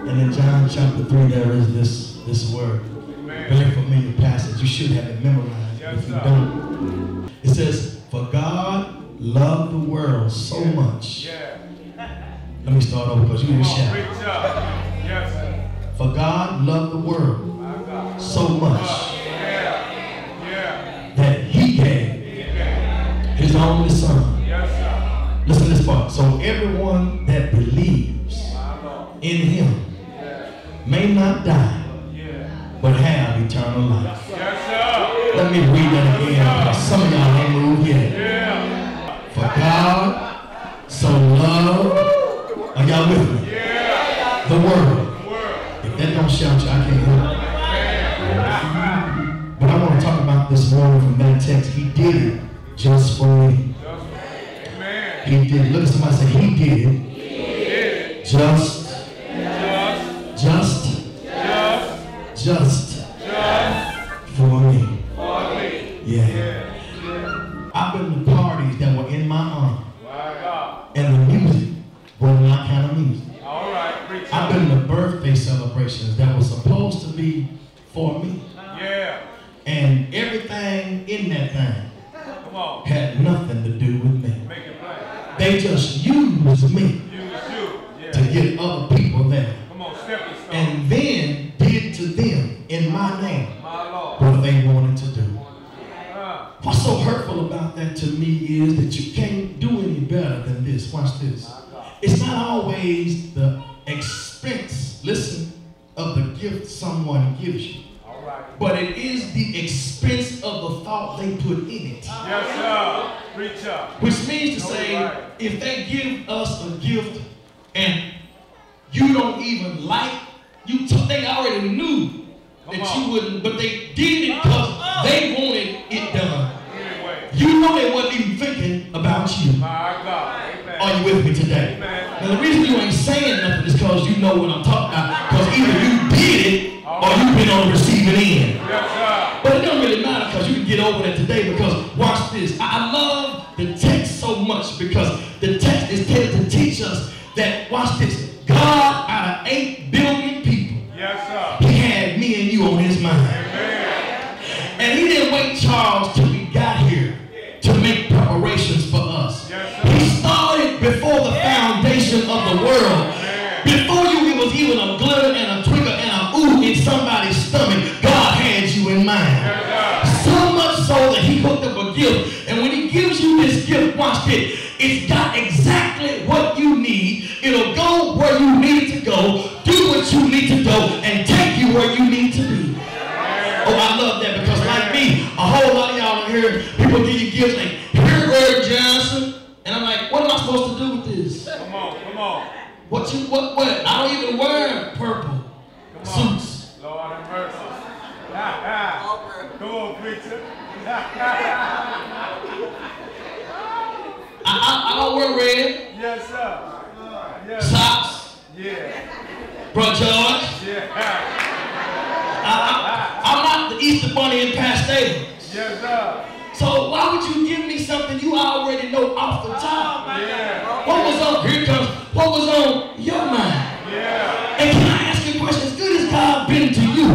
And in John chapter 3, there is this word. Very familiar passage. You should have it memorized. If you don't, it says, "For God loved the world so much." Let me start over because you didn't shout. For God loved the world so much that He gave His only Son. Listen to this part. So everyone that believes in Him may not die, but have eternal life. Let me read that again because some of y'all ain't moved yet. For God so loved, are y'all with me? The world. If that don't shout you, I can't help it. But I want to talk about this morning from that text. He did it just for me. He did. Look at somebody say, He did. Just for me. Yeah. I've been to parties that were in my honor. And the music was my kind of music. I've been to birthday celebrations that were supposed to be for me. And everything in that thing had nothing to do with me. They just used me to get other people there. And then did to them in my name what they wanted to do. What's so hurtful about that to me is that you can't do any better than this. Watch this. It's not always the expense, listen, of the gift someone gives you. But it is the expense of the thought they put in it. Which means to say, if they give us a gift and you don't even like, they already knew that you wouldn't, but they did it because they wanted it done. You know they wasn't even thinking about you. Are you with me today? Now the reason you ain't saying nothing is because you know what I'm talking about. Because either you did it or you've been on the receiving end. But it don't really matter because you can get over that today because watch this. I love the text so much because the text is tending to teach us that, watch this, God out of 8 billion people, He had me and you on His mind. And He didn't wait, Charles, till we got here to make preparations for us. He started before the foundation of the world. Before you, it was even a glitter and a twinkle and a ooh in somebody's stomach. God had you in mind. So much so that He hooked up a gift. And when He gives you this gift, watch it. It's got exactly what you need. It'll go where you need to go, do what you need to do, and take you where you need to be. Oh, I love that because like me, a whole lot of y'all here, people give you gifts like, here, Bird Johnson. And I'm like, what am I supposed to do with this? Come on. What? I don't even wear purple suits. Lord have mercy. Come on, preacher. I don't wear red. Yes, sir. Yes. Socks. Bro George. I'm not the Easter bunny in pastels. Yes, sir. So why would you give me something you already know off the top? What was on, here comes, what was on your mind? And can I ask you a question? As good as God been to you,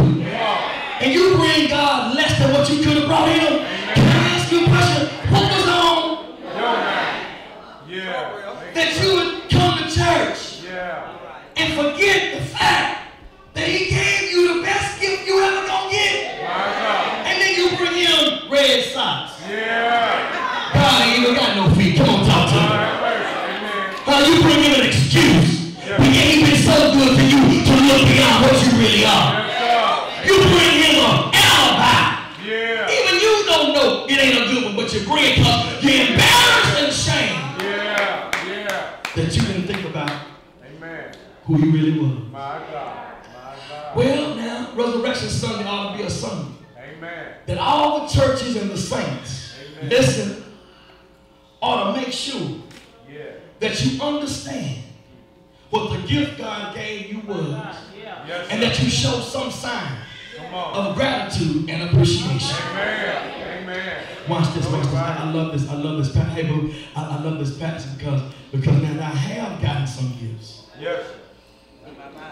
and you bring God less than what you could have brought Him, can I ask you a question? What was on your mind? That you would come to church and forget the fact that He gave you the best gift you ever gonna get. And then you bring Him red socks. God ain't even got no feet. Come on, talk to me. You bring Him an excuse. He ain't been so good for you to look beyond what you really are. You bring Him an alibi. Even you don't know it ain't a good one, but you bring it because you're embarrassed and ashamed that you didn't think about who you really was. My God. Well, now, Resurrection Sunday ought to be a Sunday Amen. that all the churches and the saints, listen, ought to make sure that you understand what the gift God gave you was, and that you show some sign of gratitude and appreciation. Amen. Watch this. I love this. I love this. Hey, boo, I love this passage because now I have gotten some gifts.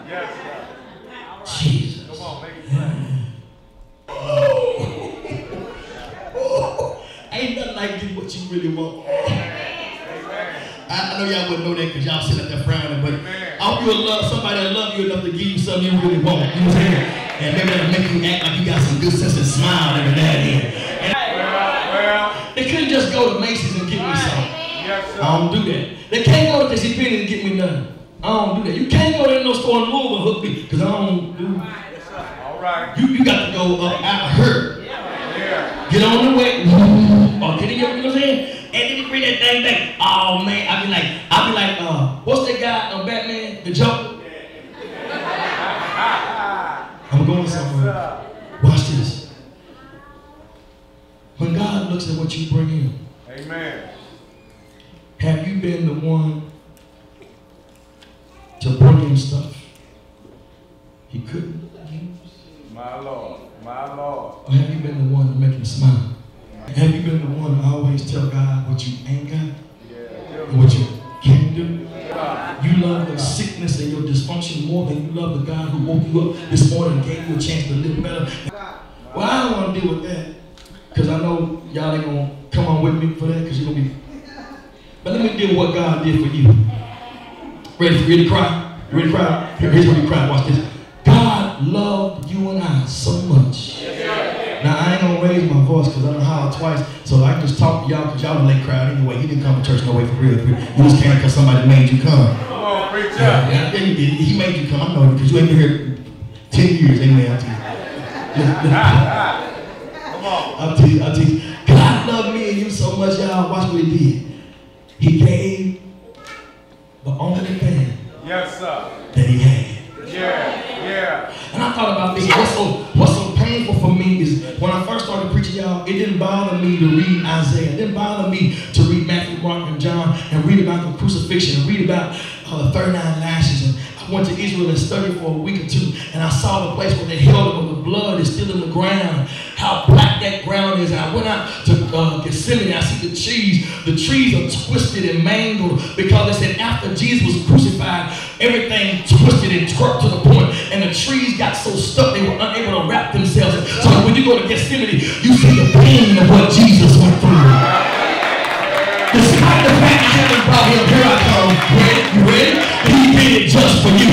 Yes, sir. Jesus. Come on, make it plain. Ain't nothing like getting what you really want. Amen. I know y'all wouldn't know that because y'all sitting up there frowning, but Amen. I hope you'll love somebody that love you enough to give you something you really want. You know what I'm saying? And maybe that'll make you act like you got some good sense and smile every now and then. And Well. they couldn't just go to Macy's and get me something. Yes, sir. I don't do that. They can't go to JC Penney and get me nothing. I don't do that. You can't go to no store in Louisville and hook me because I don't do that. All right. You got to go out hurt. Yeah. Get on the way. Or get in your, you know what I'm saying? And then you bring that thing back. Oh man, I be like, what's that guy on Batman? The Joker? I'm going somewhere. Watch this. When God looks at what you bring in, Amen. have you been the one to bring in stuff he couldn't use? My Lord. My Lord. Or have you been the one to make him smile? Have you been the one to always tell God what you ain't got and what you can't do? You love the sickness and your dysfunction more than you love the God who woke you up this morning and gave you a chance to live better. Well, I don't want to deal with that because I know y'all ain't going to come on with me for that because you're going to be... But let me deal with what God did for you. Ready to cry? You ready to cry? Here's what you cry. Watch this. God loved you and I so much. Now, I ain't going to raise my voice because I done hollered twice, so I can just talk to y'all because y'all a late crowd anyway. You didn't come to church no way for real. You just came because somebody made you come. Come on, preacher. Yeah, you did. He made you come. I know because you ain't been here 10 years. Amen. I'll tell you. I'll tell you. God loved me and you so much, y'all. Watch what he did. He gave the only thing Yes, sir. that he had. Yeah. And I thought about this. What's so painful for me is when I first started preaching, y'all, it didn't bother me to read Isaiah. It didn't bother me to read Matthew, Mark, and John and read about the crucifixion and read about the 39 lashes. And I went to Israel and studied for a week or two, and I saw the place where they held it, where the blood is still in the ground, how black that ground is. And I went out to Gethsemane. I see the trees. The trees are twisted and mangled because they said after Jesus was crucified, everything twisted and twerked to the point, and the trees got so stuck they were unable to wrap themselves. So when you go to Gethsemane, you see the pain of what Jesus went through. Despite the fact I haven't brought him, here I come. You ready? He did it just for you.